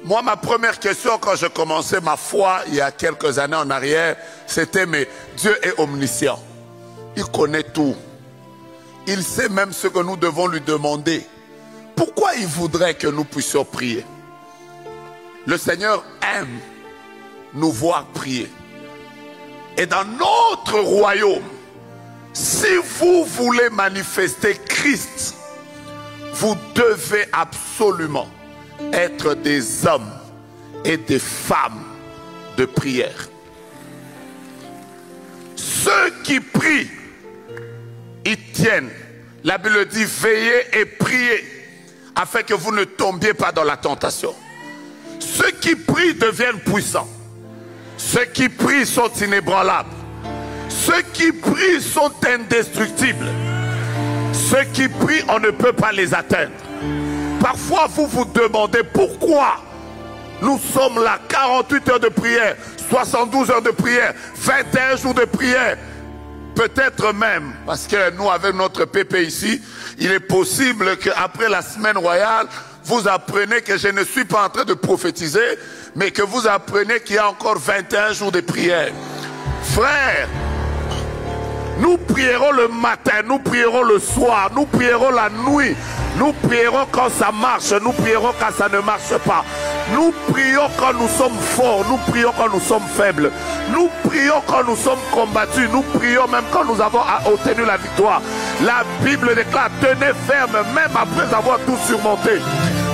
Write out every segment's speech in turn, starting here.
Moi, ma première question quand je commençais ma foi il y a quelques années en arrière, c'était mais Dieu est omniscient. Il connaît tout. Il sait même ce que nous devons lui demander. Pourquoi il voudrait que nous puissions prier? Le Seigneur aime nous voir prier. Et dans notre royaume, si vous voulez manifester Christ, vous devez absolument être des hommes et des femmes de prière. Ceux qui prient, ils tiennent. La Bible dit veillez et priez afin que vous ne tombiez pas dans la tentation. Ceux qui prient deviennent puissants. Ceux qui prient sont inébranlables. Ceux qui prient sont indestructibles. Ceux qui prient, on ne peut pas les atteindre. Parfois, vous vous demandez pourquoi nous sommes là, 48 heures de prière, 72 heures de prière, 21 jours de prière. Peut-être même, parce que nous, avec notre pépé ici, il est possible qu'après la semaine royale, vous apprenez que je ne suis pas en train de prophétiser, mais que vous apprenez qu'il y a encore 21 jours de prière. Frères, nous prierons le matin, nous prierons le soir, nous prierons la nuit, nous prierons quand ça marche, nous prierons quand ça ne marche pas. Nous prions quand nous sommes forts, nous prions quand nous sommes faibles. Nous prions quand nous sommes combattus, nous prions même quand nous avons obtenu la victoire. La Bible déclare, tenez ferme même après avoir tout surmonté.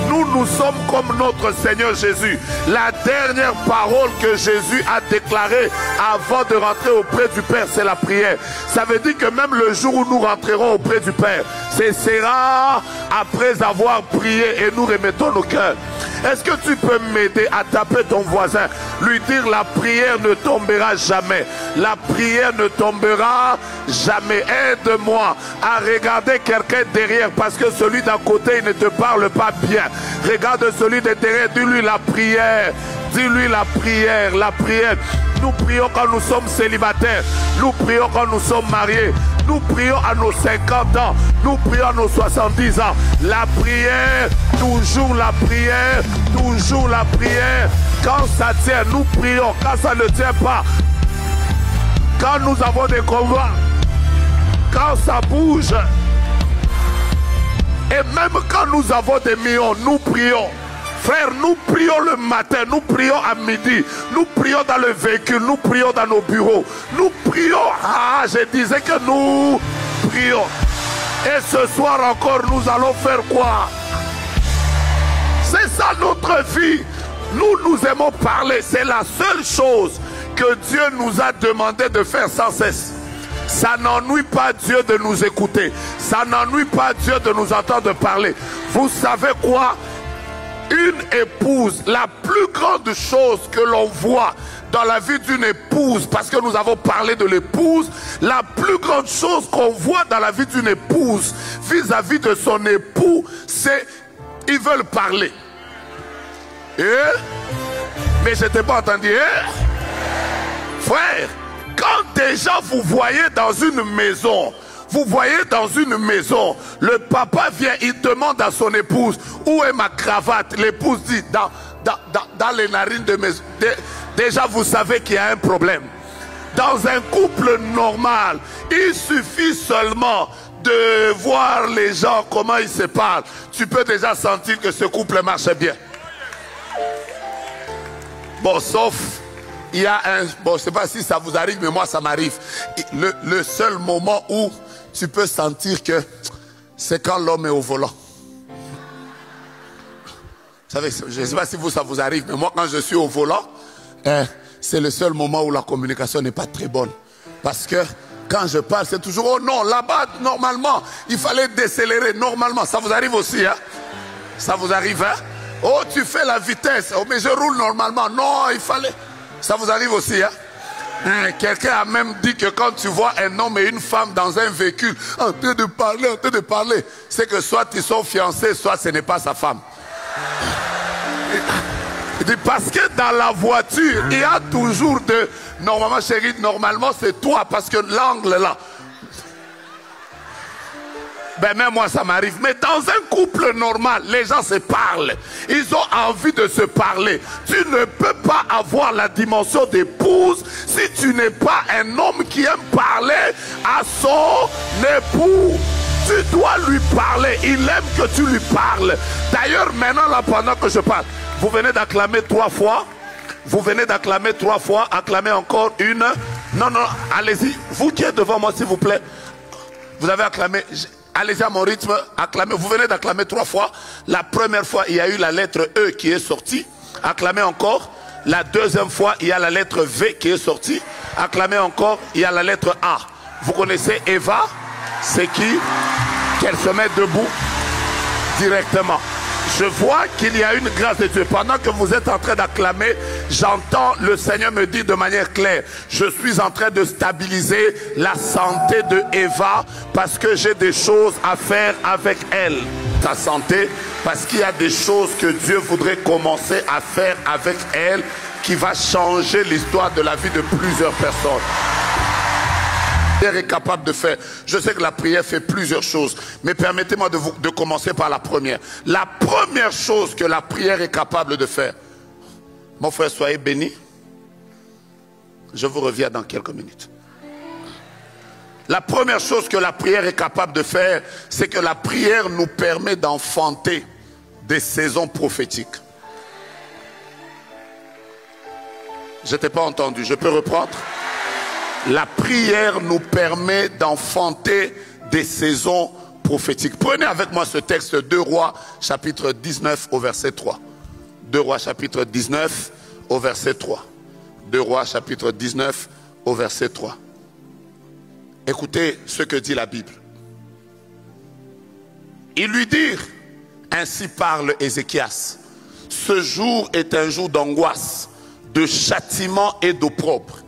Nous sommes comme notre Seigneur Jésus. La dernière parole que Jésus a déclarée avant de rentrer auprès du Père, c'est la prière. Ça veut dire que même le jour où nous rentrerons auprès du Père, ce sera après avoir prié et nous remettons nos cœurs. Est-ce que tu peux m'aider à taper ton voisin, lui dire la prière ne tombera jamais. La prière ne tombera jamais. Aide-moi à regarder quelqu'un derrière parce que celui d'un côté il ne te parle pas bien. Regarde celui de derrière, dis-lui la prière. Dis-lui la prière, la prière. Nous prions quand nous sommes célibataires. Nous prions quand nous sommes mariés. Nous prions à nos 50 ans. Nous prions à nos 70 ans. La prière, toujours la prière, toujours la prière. Quand ça tient, nous prions. Quand ça ne tient pas, quand nous avons des combats, quand ça bouge, et même quand nous avons des millions, nous prions. Frère, nous prions le matin, nous prions à midi, nous prions dans le véhicule, nous prions dans nos bureaux, nous prions. Ah, je disais que nous prions. Et ce soir encore, nous allons faire quoi? C'est ça notre vie. Nous aimons parler. C'est la seule chose que Dieu nous a demandé de faire sans cesse. Ça n'ennuie pas Dieu de nous écouter. Ça n'ennuie pas Dieu de nous entendre parler. Vous savez quoi? Une épouse, la plus grande chose que l'on voit dans la vie d'une épouse, parce que nous avons parlé de l'épouse, la plus grande chose qu'on voit dans la vie d'une épouse vis-à-vis de son époux, c'est ils veulent parler. Mais je t'ai pas entendu. Frère, quand déjà vous voyez dans une maison, vous voyez dans une maison, le papa vient, il demande à son épouse, où est ma cravate? L'épouse dit, dans les narines de mes... Déjà vous savez qu'il y a un problème. Dans un couple normal, il suffit seulement de voir les gens, comment ils se parlent. Tu peux déjà sentir que ce couple marche bien. Bon, sauf, il y a un... Bon, je ne sais pas si ça vous arrive, mais moi ça m'arrive. Le seul moment où tu peux sentir que c'est quand l'homme est au volant. Vous savez, je ne sais pas si ça vous arrive, mais moi quand je suis au volant, c'est le seul moment où la communication n'est pas très bonne. Parce que quand je parle, c'est toujours, oh non, là-bas, normalement, il fallait décélérer, normalement. Ça vous arrive aussi, hein? Ça vous arrive, hein? Oh, tu fais la vitesse, oh, mais je roule normalement. Non, il fallait... Ça vous arrive aussi, hein? Quelqu'un a même dit que quand tu vois un homme et une femme dans un véhicule en train de parler, c'est que soit ils sont fiancés, soit ce n'est pas sa femme. Il dit parce que dans la voiture, il y a toujours de... Normalement, chérie, normalement c'est toi, parce que l'angle là... Ben même moi ça m'arrive. Mais dans un couple normal, les gens se parlent. Ils ont envie de se parler. Tu ne peux pas avoir la dimension d'épouse si tu n'es pas un homme qui aime parler à son époux. Tu dois lui parler. Il aime que tu lui parles. D'ailleurs, maintenant là, pendant que je parle, vous venez d'acclamer 3 fois. Vous venez d'acclamer 3 fois. Acclamez encore une. Non, non, allez-y. Vous qui êtes devant moi, s'il vous plaît. Vous avez acclamé. Allez-y à mon rythme. Acclamez. Vous venez d'acclamer 3 fois. La première fois, il y a eu la lettre E qui est sortie. Acclamez encore. La deuxième fois, il y a la lettre V qui est sortie. Acclamez encore. Il y a la lettre A. Vous connaissez Eva? C'est qui? Qu'elle se met debout directement. Je vois qu'il y a une grâce de Dieu. Pendant que vous êtes en train d'acclamer, j'entends le Seigneur me dire de manière claire, je suis en train de stabiliser la santé de Eva parce que j'ai des choses à faire avec elle. Ta santé, parce qu'il y a des choses que Dieu voudrait commencer à faire avec elle qui va changer l'histoire de la vie de plusieurs personnes. Est capable de faire. Je sais que la prière fait plusieurs choses, mais permettez-moi de commencer par la première. La première chose que la prière est capable de faire. Mon frère, soyez bénis. Je vous reviens dans quelques minutes. La première chose que la prière est capable de faire, c'est que la prière nous permet d'enfanter des saisons prophétiques. Je t'ai pas entendu, je peux reprendre? La prière nous permet d'enfanter des saisons prophétiques. Prenez avec moi ce texte, 2 Rois, chapitre 19, au verset 3. 2 Rois, chapitre 19, au verset 3. 2 Rois, chapitre 19, au verset 3. Écoutez ce que dit la Bible. Ils lui dirent, ainsi parle Ézéchias, ce jour est un jour d'angoisse, de châtiment et d'opprobre.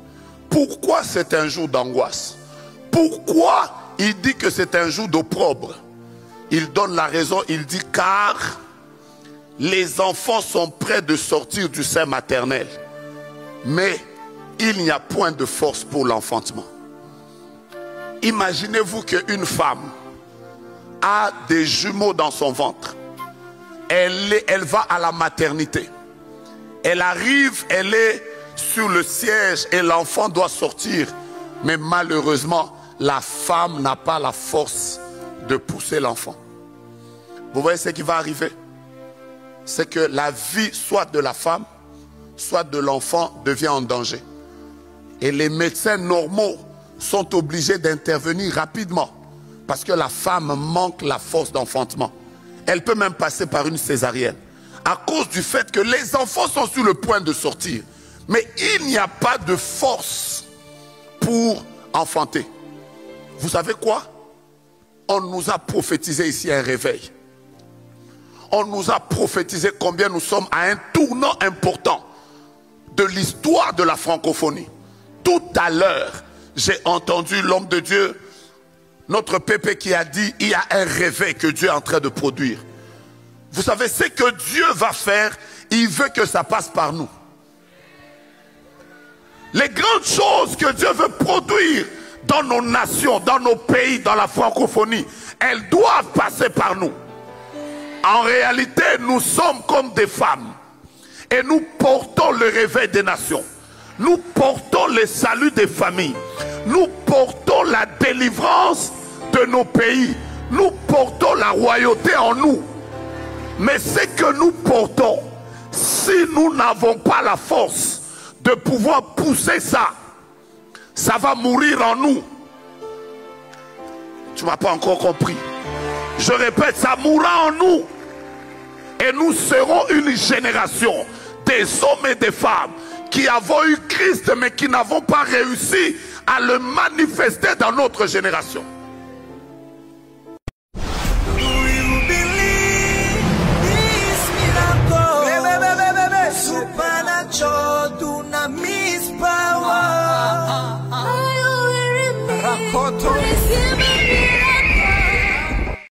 Pourquoi c'est un jour d'angoisse? Pourquoi il dit que c'est un jour d'opprobre? Il donne la raison, il dit car les enfants sont prêts de sortir du sein maternel, mais il n'y a point de force pour l'enfantement. Imaginez-vous qu'une femme a des jumeaux dans son ventre. Elle va à la maternité. Elle arrive, elle est sur le siège et l'enfant doit sortir. Mais malheureusement, la femme n'a pas la force de pousser l'enfant. Vous voyez ce qui va arriver? C'est que la vie soit de la femme, soit de l'enfant devient en danger. Et les médecins normaux sont obligés d'intervenir rapidement parce que la femme manque la force d'enfantement. Elle peut même passer par une césarienne à cause du fait que les enfants sont sur le point de sortir. Mais il n'y a pas de force pour enfanter. Vous savez quoi? On nous a prophétisé ici un réveil. On nous a prophétisé combien nous sommes à un tournant important de l'histoire de la francophonie. Tout à l'heure, j'ai entendu l'homme de Dieu, notre pépé, qui a dit il y a un réveil que Dieu est en train de produire. Vous savez, ce que Dieu va faire, il veut que ça passe par nous. Les grandes choses que Dieu veut produire dans nos nations, dans nos pays, dans la francophonie, elles doivent passer par nous. En réalité, nous sommes comme des femmes et nous portons le réveil des nations. Nous portons le salut des familles. Nous portons la délivrance de nos pays. Nous portons la royauté en nous. Mais ce que nous portons, si nous n'avons pas la force de pouvoir pousser ça, ça va mourir en nous. Tu ne m'as pas encore compris. Je répète, ça mourra en nous. Et nous serons une génération des hommes et des femmes qui avons eu Christ mais qui n'avons pas réussi à le manifester dans notre génération.